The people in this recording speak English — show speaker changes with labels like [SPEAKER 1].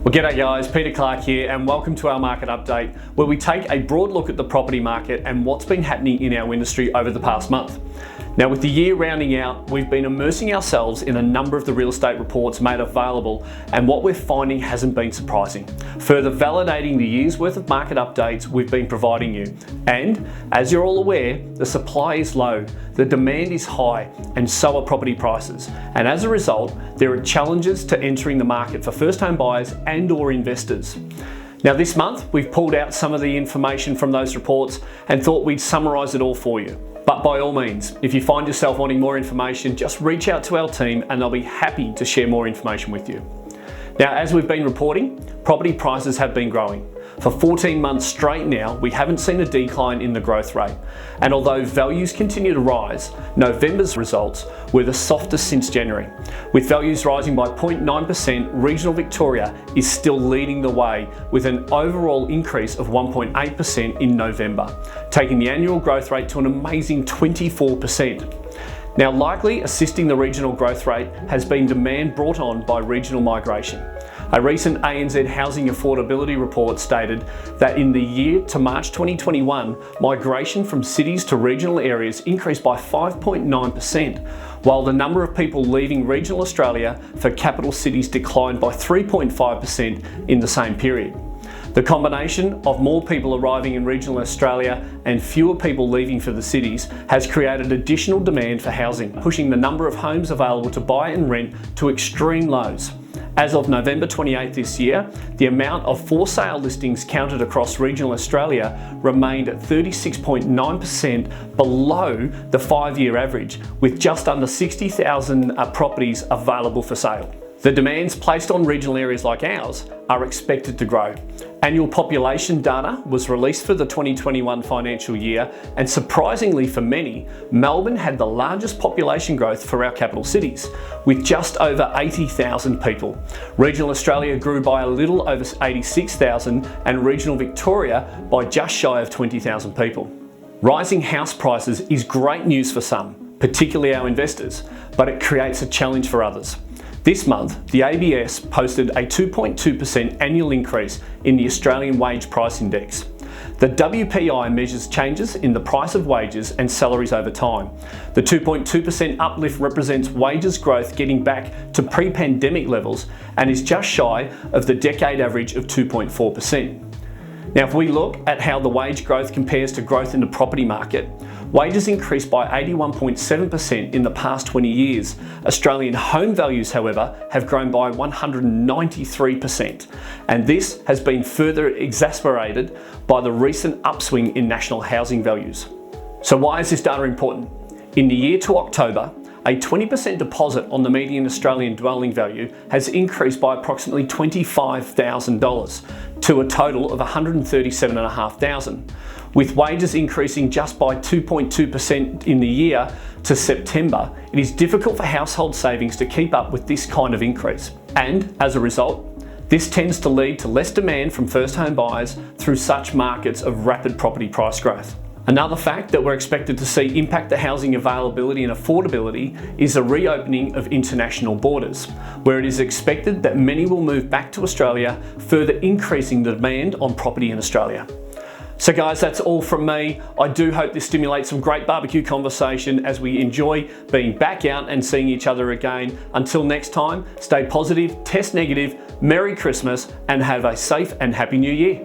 [SPEAKER 1] Well, g'day guys, Peter Clark here and welcome to our market update where we take a broad look at the property market and what's been happening in our industry over the past month. Now with the year rounding out, we've been immersing ourselves in a number of the real estate reports made available, and what we're finding hasn't been surprising, further validating the year's worth of market updates we've been providing you. And as you're all aware, the supply is low, the demand is high, and so are property prices. And as a result, there are challenges to entering the market for first home buyers and/or investors. Now this month, we've pulled out some of the information from those reports and thought we'd summarise it all for you. But by all means, if you find yourself wanting more information, just reach out to our team and they'll be happy to share more information with you. Now, as we've been reporting, property prices have been growing. For 14 months straight now, we haven't seen a decline in the growth rate. And although values continue to rise, November's results were the softest since January. With values rising by 0.9%, regional Victoria is still leading the way with an overall increase of 1.8% in November, taking the annual growth rate to an amazing 24%. Now, likely assisting the regional growth rate has been demand brought on by regional migration. A recent ANZ Housing Affordability report stated that in the year to March 2021, migration from cities to regional areas increased by 5.9%, while the number of people leaving regional Australia for capital cities declined by 3.5% in the same period. The combination of more people arriving in regional Australia and fewer people leaving for the cities has created additional demand for housing, pushing the number of homes available to buy and rent to extreme lows. As of November 28 this year, the amount of for sale listings counted across regional Australia remained at 36.9% below the 5-year average, with just under 60,000 properties available for sale. The demands placed on regional areas like ours are expected to grow. Annual population data was released for the 2021 financial year, and surprisingly for many, Melbourne had the largest population growth for our capital cities, with just over 80,000 people. Regional Australia grew by a little over 86,000 and regional Victoria by just shy of 20,000 people. Rising house prices is great news for some, particularly our investors, but it creates a challenge for others. This month, the ABS posted a 2.2% annual increase in the Australian Wage Price Index. The WPI measures changes in the price of wages and salaries over time. The 2.2% uplift represents wages growth getting back to pre-pandemic levels and is just shy of the decade average of 2.4%. Now, if we look at how the wage growth compares to growth in the property market, wages increased by 81.7% in the past 20 years. Australian home values, however, have grown by 193%, and this has been further exacerbated by the recent upswing in national housing values. So why is this data important? In the year to October, a 20% deposit on the median Australian dwelling value has increased by approximately $25,000 to a total of $137,500. With wages increasing just by 2.2% in the year to September, it is difficult for household savings to keep up with this kind of increase. And as a result, this tends to lead to less demand from first home buyers through such markets of rapid property price growth. Another fact that we're expected to see impact the housing availability and affordability is the reopening of international borders, where it is expected that many will move back to Australia, further increasing the demand on property in Australia. So guys, that's all from me. I do hope this stimulates some great barbecue conversation as we enjoy being back out and seeing each other again. Until next time, stay positive, test negative, Merry Christmas, and have a safe and happy New Year.